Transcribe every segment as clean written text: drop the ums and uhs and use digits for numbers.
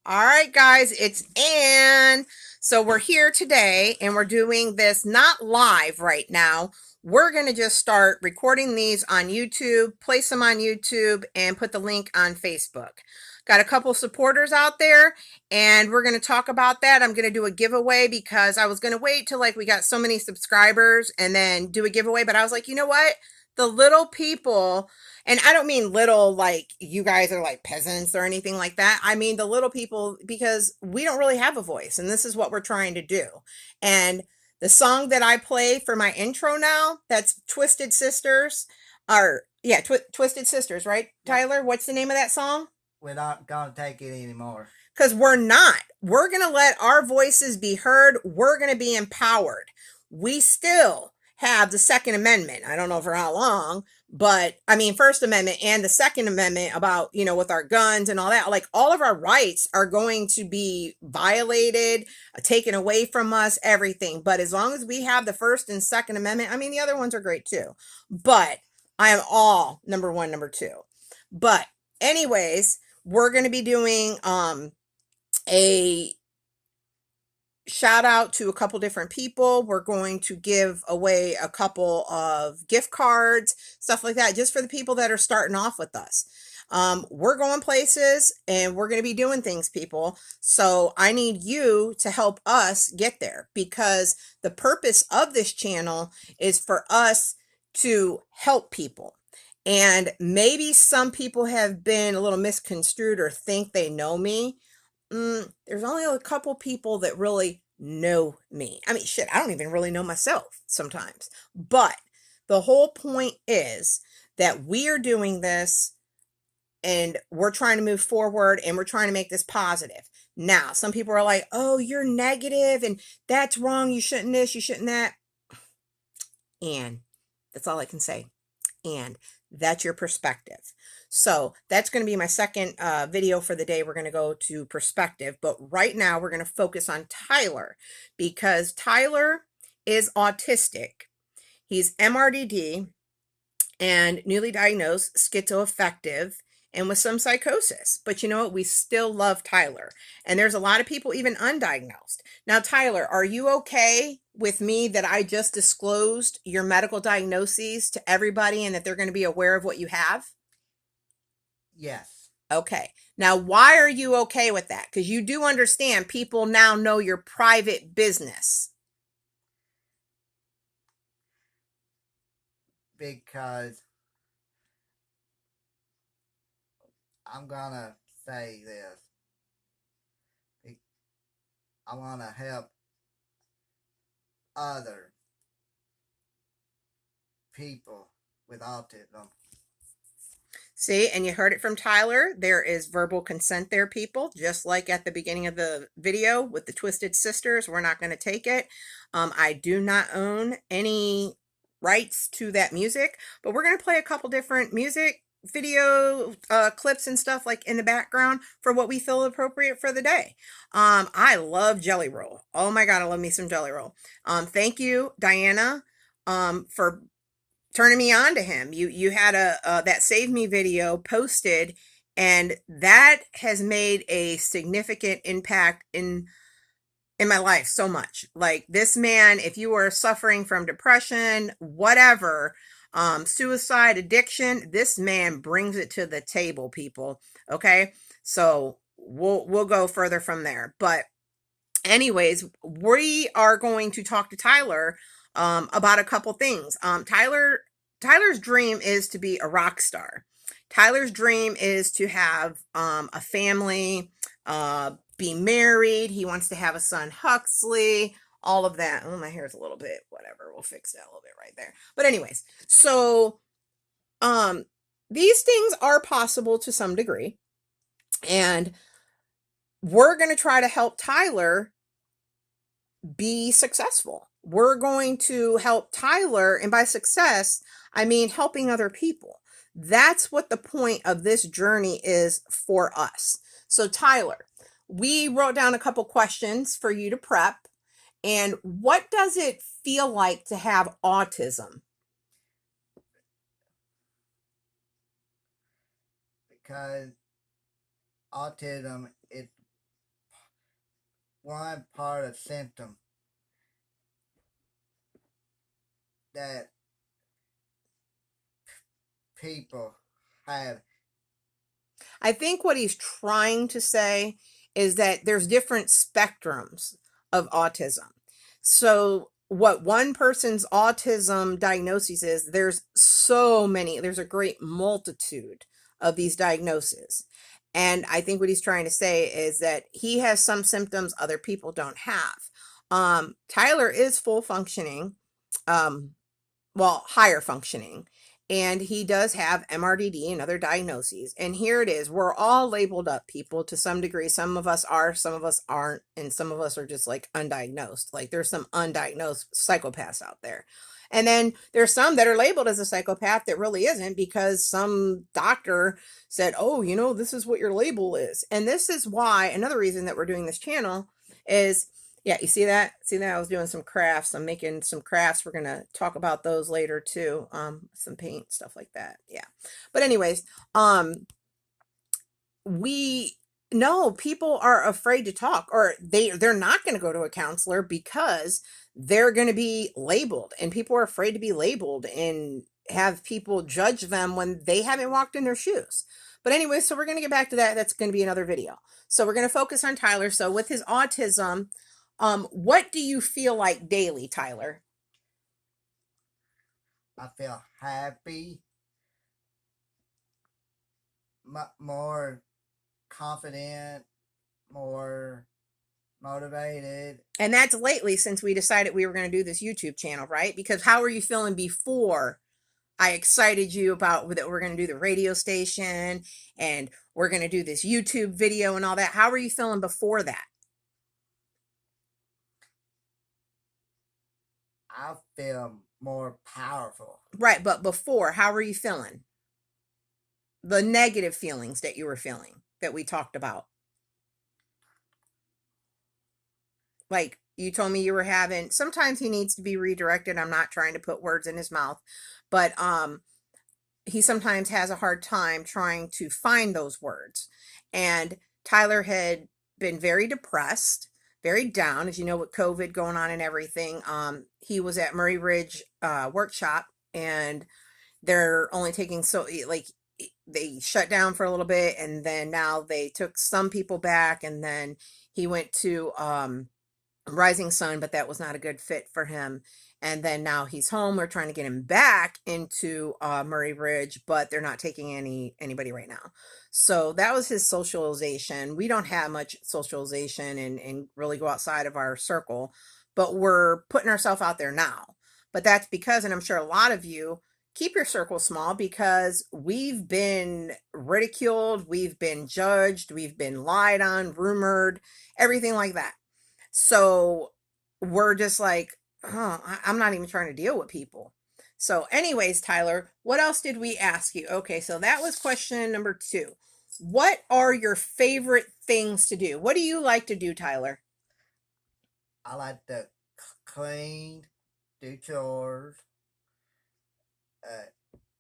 All right, guys, it's Ann. So we're here today and we're doing this not live right now. We're going to just start recording these on YouTube, place them on YouTube, and put the link on Facebook. Got a couple supporters out there, and we're going to talk about that. I'm going to do a giveaway because I was going to wait till we got so many subscribers and then do a giveaway. But I was like, you know what? The little people, and I don't mean little like you guys are like peasants or anything like that. I mean the little people because we don't really have a voice, and this is what we're trying to do. And the song that I play for my intro now, that's Twisted Sisters, or yeah, Twisted Sisters, right? Yep. Tyler, what's the name of that song? We're not gonna take it anymore. Because we're not. We're going to let our voices be heard. We're going to be empowered. We still have the Second Amendment. I don't know for how long, but I mean, First Amendment and the Second Amendment about, with our guns and all that. Like, all of our rights are going to be violated, taken away from us, everything. But as long as we have the First and Second Amendment, I mean, the other ones are great too. But I am all number one, number two. But, anyways, we're going to be doing a shout out to a couple different people. We're going to give away a couple of gift cards, stuff like that, just for the people that are starting off with us. We're going places and we're going to be doing things, people. So I need you to help us get there, because the purpose of this channel is for us to help people. And maybe some people have been a little misconstrued or think they know me. There's only a couple people that really know me. I mean, shit, I don't even really know myself sometimes. But the whole point is that we are doing this and we're trying to move forward and we're trying to make this positive. Now, some people are like, oh, you're negative and that's wrong. You shouldn't this, you shouldn't that. And that's all I can say. And that's your perspective. So that's going to be my second video for the day. We're going to go to perspective, but right now we're going to focus on Tyler, because Tyler is autistic. He's MRDD and newly diagnosed schizoaffective and with some psychosis. But you know what? We still love Tyler. And there's a lot of people even undiagnosed. Now, Tyler, are you okay with me that I just disclosed your medical diagnoses to everybody and that they're going to be aware of what you have? Yes. Okay. Now, why are you okay with that? Because you do understand people now know your private business. Because I'm gonna say this. I want to help other people with autism. See, and you heard it from Tyler. There is verbal consent there, people. Just like at the beginning of the video with the Twisted Sisters, we're not going to take it. I do not own any rights to that music, but we're going to play a couple different music video clips and stuff like in the background for what we feel appropriate for the day. I love Jelly Roll. Oh my God, I love me some Jelly Roll. Thank you, Diana, for turning me on to him. You had a that Save Me video posted, and that has made a significant impact in my life so much. Like, this man, if you are suffering from depression, whatever, suicide, addiction, this man brings it to the table, people. Okay? So we'll go further from there. But anyways, we are going to talk to Tyler about a couple things. Tyler's dream is to be a rock star. Tyler's dream is to have a family, be married. He wants to have a son, Huxley, all of that. Oh, my hair's a little bit, whatever. We'll fix that a little bit right there. But anyways, so these things are possible to some degree. And we're going to try to help Tyler be successful. We're going to help Tyler, and by success, I mean helping other people. That's what the point of this journey is for us. So, Tyler, we wrote down a couple questions for you to prep. And what does it feel like to have autism? Because autism is one part of symptom that people have. I think what he's trying to say is that there's different spectrums of autism. So, what one person's autism diagnosis is, there's so many, there's a great multitude of these diagnoses. And I think what he's trying to say is that he has some symptoms other people don't have. Tyler is full functioning. Um, well, higher functioning. And he does have MRDD and other diagnoses. And here it is. We're all labeled up, people, to some degree. Some of us are, some of us aren't, and some of us are just like undiagnosed. Like there's some undiagnosed psychopaths out there. And then there's some that are labeled as a psychopath that really isn't, because some doctor said, oh, this is what your label is. And this is why, another reason that we're doing this channel is, yeah, you see that? See that? I was doing some crafts. I'm making some crafts. We're going to talk about those later too. Some paint, stuff like that. Yeah. But anyways, we know people are afraid to talk, or they're not going to go to a counselor because they're going to be labeled, and people are afraid to be labeled and have people judge them when they haven't walked in their shoes. But anyway, so we're going to get back to that. That's going to be another video. So we're going to focus on Tyler. So with his autism, what do you feel like daily, Tyler? I feel happy, more confident, more motivated. And that's lately, since we decided we were going to do this YouTube channel, right? Because how were you feeling before I excited you about that we're going to do the radio station and we're going to do this YouTube video and all that? How were you feeling before that? I feel more powerful. Right, but before, how were you feeling? The negative feelings that you were feeling that we talked about. Like you told me you were having, sometimes he needs to be redirected. I'm not trying to put words in his mouth, but he sometimes has a hard time trying to find those words. And Tyler had been very depressed, very down, as you know, with COVID going on and everything. He was at Murray Ridge workshop, and they're only taking, so like they shut down for a little bit, and then now they took some people back, and then he went to Rising Sun, but that was not a good fit for him. And then now he's home. We're trying to get him back into Murray Ridge, but they're not taking anybody right now. So that was his socialization. We don't have much socialization and really go outside of our circle, but we're putting ourselves out there now. But that's because, and I'm sure a lot of you keep your circle small, because we've been ridiculed, we've been judged, we've been lied on, rumored, everything like that. So we're just like, oh, I'm not even trying to deal with people. So anyways, Tyler, what else did we ask you? Okay, so that was question number 2. What are your favorite things to do? What do you like to do, Tyler? I like to clean, do chores,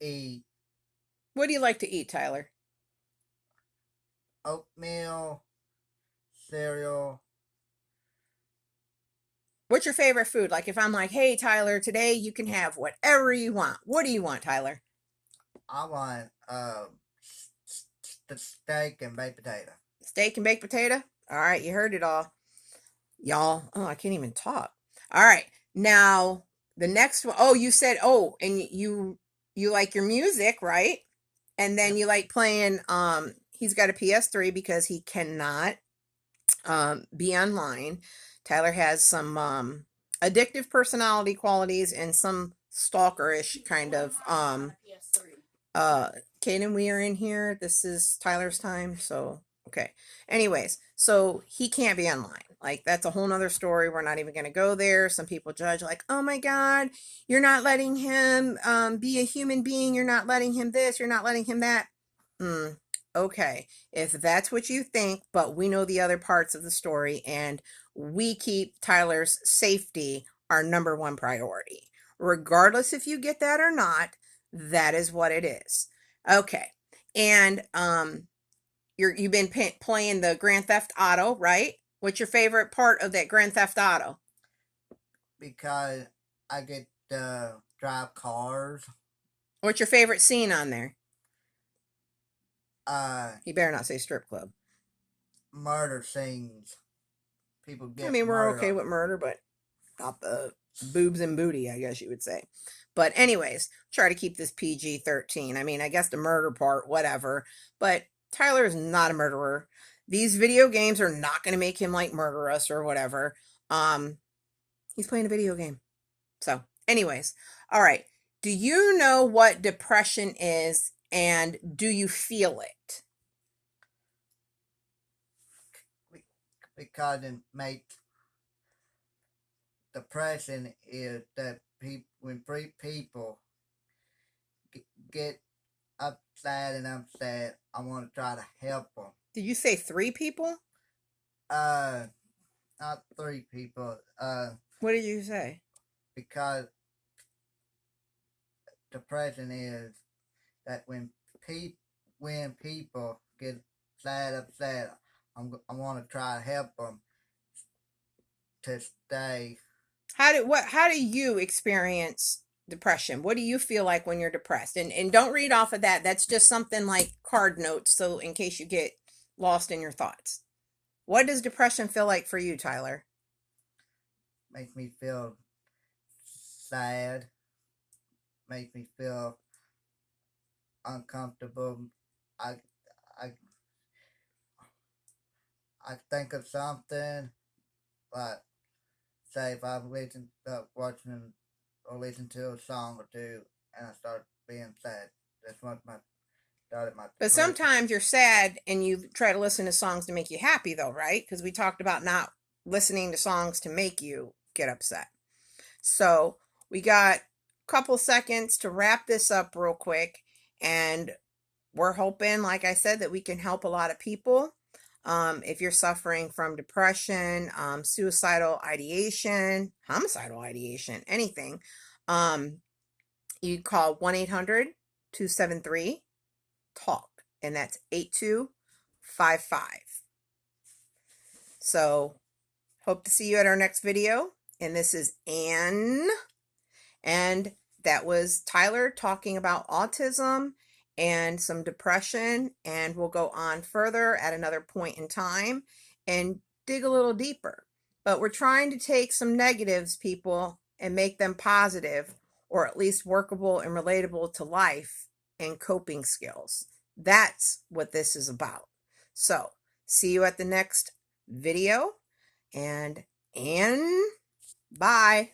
eat What do you like to eat, Tyler? oatmeal, cereal. What's your favorite food? Like if I'm like, hey, Tyler, today you can have whatever you want. What do you want, Tyler? I want the steak and baked potato. Steak and baked potato? All right, you heard it all. Y'all, oh, I can't even talk. All right, now the next one. Oh, you said, oh, and you like your music, right? And then you like playing, he's got a PS3 because he cannot be online. Tyler has some addictive personality qualities and some stalkerish kind of Kaden, we are in here. This is Tyler's time, so okay. Anyways, so he can't be online. Like that's a whole nother story. We're not even gonna go there. Some people judge like, oh my god, you're not letting him be a human being, you're not letting him this, you're not letting him that. Okay, if that's what you think, but we know the other parts of the story, and we keep Tyler's safety our number one priority. Regardless if you get that or not, that is what it is. Okay. And you've been playing the Grand Theft Auto, right? What's your favorite part of that Grand Theft Auto? because I get to drive cars. What's your favorite scene on there? Uh, You better not say strip club. Murder scenes. People I get mean, we're okay murdered. with murder, but not the boobs and booty, I guess you would say. But anyways, try to keep this PG-13. I mean, I guess the murder part, whatever. But Tyler is not a murderer. These video games are not going to make him like murder us or whatever. He's playing a video game. So, anyways, all right. Do you know what depression is and do you feel it? Because it makes depression is that when people get upset and upset, I want to try to help them. Did you say 3 people? Uh, Not 3 people. What did you say? Because depression is that when people get sad, upset, I want to try to help them to stay. How do you experience depression? What do you feel like when you're depressed? And don't read off of that. That's just something like card notes, so in case you get lost in your thoughts. What does depression feel like for you, Tyler? Makes me feel sad. Makes me feel uncomfortable. I I I think of something like, say, if I've listened watching or listened to a song or two and I start being sad. That's what my started my But depression. sometimes you're sad and you try to listen to songs to make you happy, though, right? Because we talked about not listening to songs to make you get upset. So we got a couple seconds to wrap this up real quick. And we're hoping, like I said, that we can help a lot of people. If you're suffering from depression, suicidal ideation, homicidal ideation, anything, you call 1-800-273-TALK, and that's 8255. So, hope to see you at our next video. And this is Anne, and that was Tyler talking about autism and some depression, and we'll go on further at another point in time and dig a little deeper. But we're trying to take some negatives, people, and make them positive, or at least workable and relatable to life and coping skills. That's what this is about. So, see you at the next video, and bye.